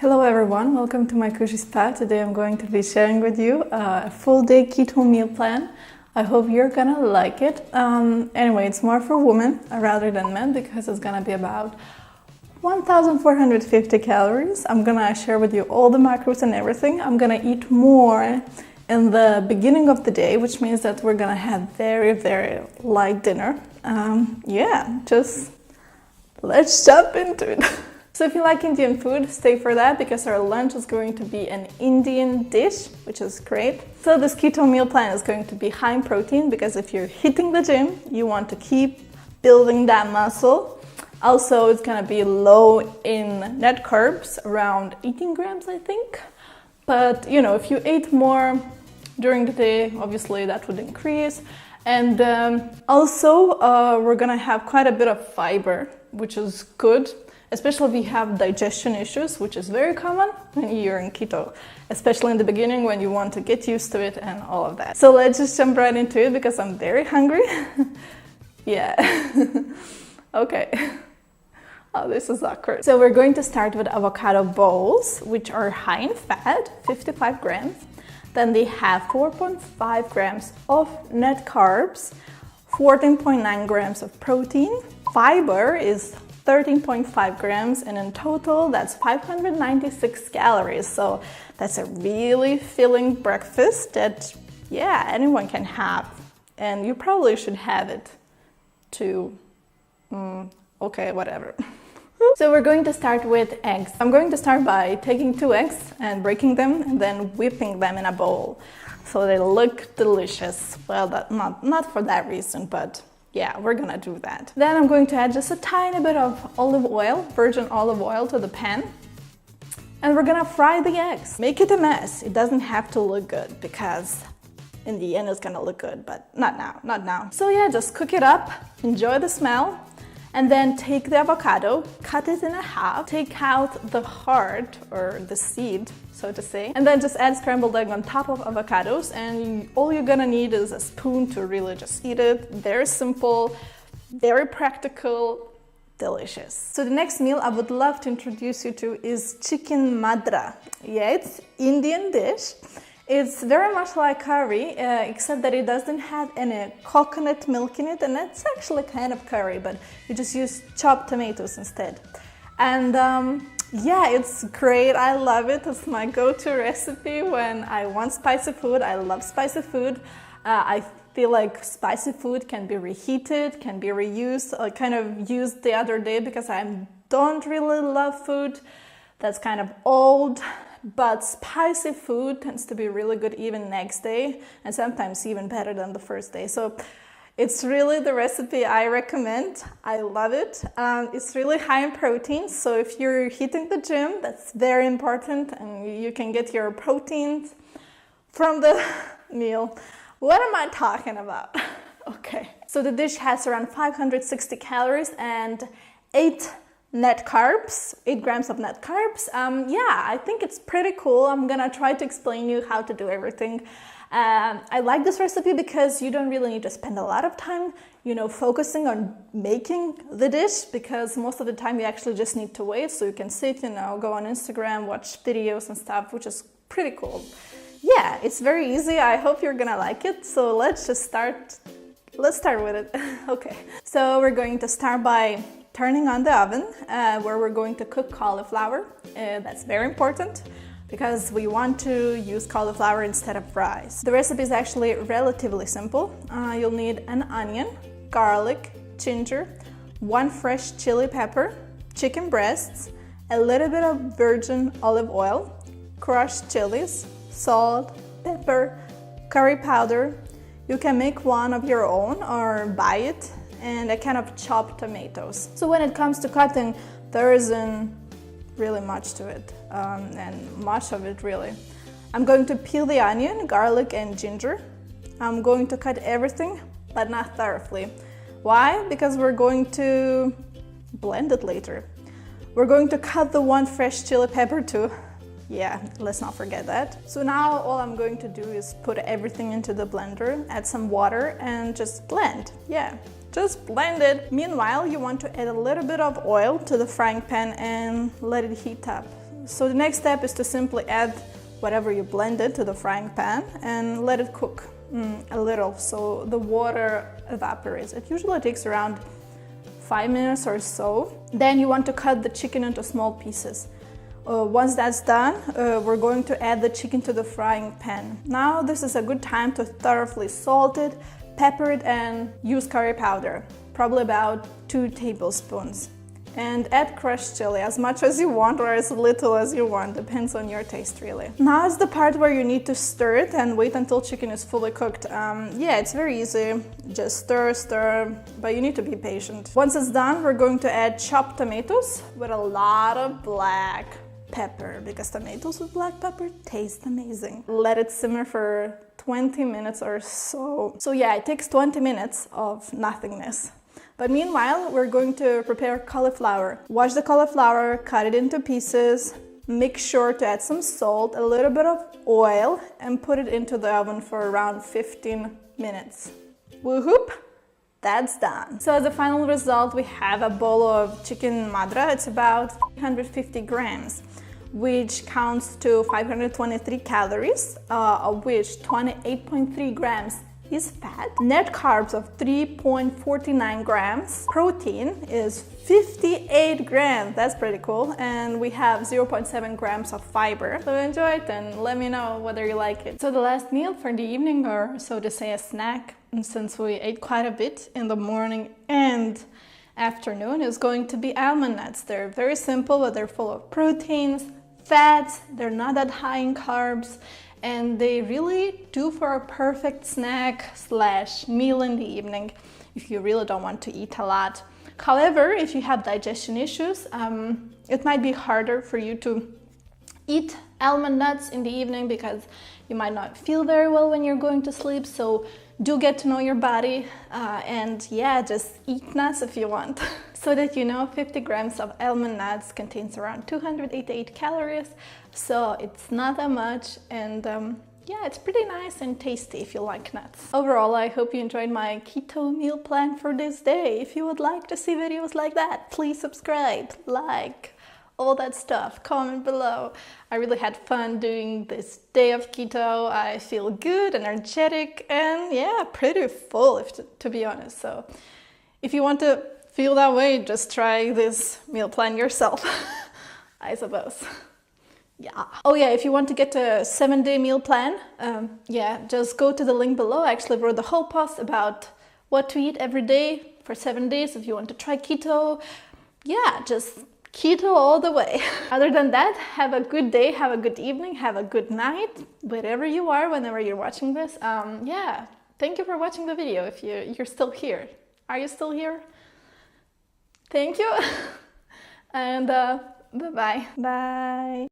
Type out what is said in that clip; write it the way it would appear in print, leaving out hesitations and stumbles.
Hello everyone, welcome to my Cushy Spa. Today I'm going to be sharing with you a full day keto meal plan. I hope you're gonna like it. Anyway, it's more for women rather than men because it's gonna be about 1,450 calories. I'm gonna share with you all the macros and everything. I'm gonna eat more in the beginning of the day, which means that we're gonna have very light dinner. Just let's jump into it. So if you like Indian food, stay for that because our lunch is going to be an Indian dish, which is great. So this keto meal plan is going to be high in protein because if you're hitting the gym, you want to keep building that muscle. Also, it's going to be low in net carbs, around 18 grams, I think. But, if you ate more during the day, obviously that would increase. And also, we're going to have quite a bit of fiber, which is good. Especially if you have digestion issues, which is very common when you're in keto, especially in the beginning when you want to get used to it and all of that. So let's just jump right into it because I'm very hungry. Yeah. Okay. Oh, this is awkward. So we're going to start with avocado bowls, which are high in fat, 55 grams. Then they have 4.5 grams of net carbs, 14.9 grams of protein. Fiber is 13.5 grams, and in total that's 596 calories. So that's a really filling breakfast that anyone can have, and you probably should have it too. Okay, whatever. So we're going to start with eggs. I'm going to start by taking 2 eggs and breaking them and then whipping them in a bowl so they look delicious. Well, not for that reason, but yeah, we're gonna do that. Then I'm going to add just a tiny bit of olive oil, virgin olive oil, to the pan. And we're gonna fry the eggs. Make it a mess. It doesn't have to look good because in the end it's gonna look good, but not now. So yeah, just cook it up, enjoy the smell, and then take the avocado, cut it in half, take out the heart or the seed, so to say, and then just add scrambled egg on top of avocados, and all you're gonna need is a spoon to really just eat it. Very simple, very practical, delicious. So the next meal I would love to introduce you to is chicken madra. Yeah, it's Indian dish. It's very much like curry, except that it doesn't have any coconut milk in it, and it's actually kind of curry, but you just use chopped tomatoes instead. And it's great. I love it. It's my go-to recipe when I want spicy food. I love spicy food. I feel like spicy food can be reheated, can be reused. I kind of used the other day because I don't really love food that's kind of old. But spicy food tends to be really good even next day, and sometimes even better than the first day. So it's really the recipe I recommend. I love it. It's really high in protein, so if you're hitting the gym, that's very important, and you can get your proteins from the meal. What am I talking about? Okay. So the dish has around 560 calories and 8 net carbs, 8 grams of net carbs. I think it's pretty cool. I'm gonna try to explain you how to do everything. I like this recipe because you don't really need to spend a lot of time, focusing on making the dish, because most of the time you actually just need to wait. So you can sit, go on Instagram, watch videos and stuff, which is pretty cool. Yeah, it's very easy. I hope you're gonna like it. So let's start with it. Okay. So we're going to start by turning on the oven where we're going to cook cauliflower. That's very important because we want to use cauliflower instead of rice. The recipe is actually relatively simple. You'll need an onion, garlic, ginger, 1 fresh chili pepper, chicken breasts, a little bit of virgin olive oil, crushed chilies, salt, pepper, curry powder. You can make one of your own or buy it, and a kind of chopped tomatoes. So when it comes to cutting, there isn't really much to it, and much of it really. I'm going to peel the onion, garlic, and ginger. I'm going to cut everything, but not thoroughly. Why? Because we're going to blend it later. We're going to cut the 1 fresh chili pepper too. Yeah, let's not forget that. So now all I'm going to do is put everything into the blender, add some water, and just blend. Yeah, just blend it. Meanwhile, you want to add a little bit of oil to the frying pan and let it heat up. So the next step is to simply add whatever you blended to the frying pan and let it cook a little so the water evaporates. It usually takes around 5 minutes or so. Then you want to cut the chicken into small pieces. Once that's done, we're going to add the chicken to the frying pan. Now this is a good time to thoroughly salt it, pepper it, and use curry powder, probably about 2 tablespoons. And add crushed chili as much as you want or as little as you want, depends on your taste really. Now is the part where you need to stir it and wait until chicken is fully cooked. Yeah, it's very easy, just stir, but you need to be patient. Once it's done, we're going to add chopped tomatoes with a lot of black pepper, because tomatoes with black pepper taste amazing. Let it simmer for 20 minutes or so. So yeah, it takes 20 minutes of nothingness. But meanwhile, we're going to prepare cauliflower. Wash the cauliflower, cut it into pieces, make sure to add some salt, a little bit of oil, and put it into the oven for around 15 minutes. Woohoo! That's done. So as a final result, we have a bowl of chicken madra. It's about 350 grams, which counts to 523 calories, of which 28.3 grams is fat. Net carbs of 3.49 grams. Protein is 58 grams. That's pretty cool. And we have 0.7 grams of fiber. So enjoy it and let me know whether you like it. So the last meal for the evening, or so to say a snack, and since we ate quite a bit in the morning and afternoon, is going to be almond nuts. They're very simple, but they're full of proteins, fats, they're not that high in carbs, and they really do for a perfect snack / meal in the evening if you really don't want to eat a lot. However, if you have digestion issues, it might be harder for you to eat almond nuts in the evening because you might not feel very well when you're going to sleep. So do get to know your body and yeah, just eat nuts if you want. So that you know, 50 grams of almond nuts contains around 288 calories, so it's not that much, and yeah, it's pretty nice and tasty if you like nuts. Overall, I hope you enjoyed my keto meal plan for this day. If you would like to see videos like that, please subscribe, like, all that stuff, comment below. I really had fun doing this day of keto. I feel good, energetic, and yeah, pretty full to be honest. So if you want to feel that way, just try this meal plan yourself, I suppose. Yeah. Oh yeah, if you want to get a 7-day meal plan, yeah, just go to the link below. I actually wrote the whole post about what to eat every day for 7 days if you want to try keto. Yeah, just keto all the way. Other than that, have a good day, have a good evening, have a good night, wherever you are, whenever you're watching this. Yeah, thank you for watching the video if you're still here. Are you still here? Thank you. And bye-bye. Bye.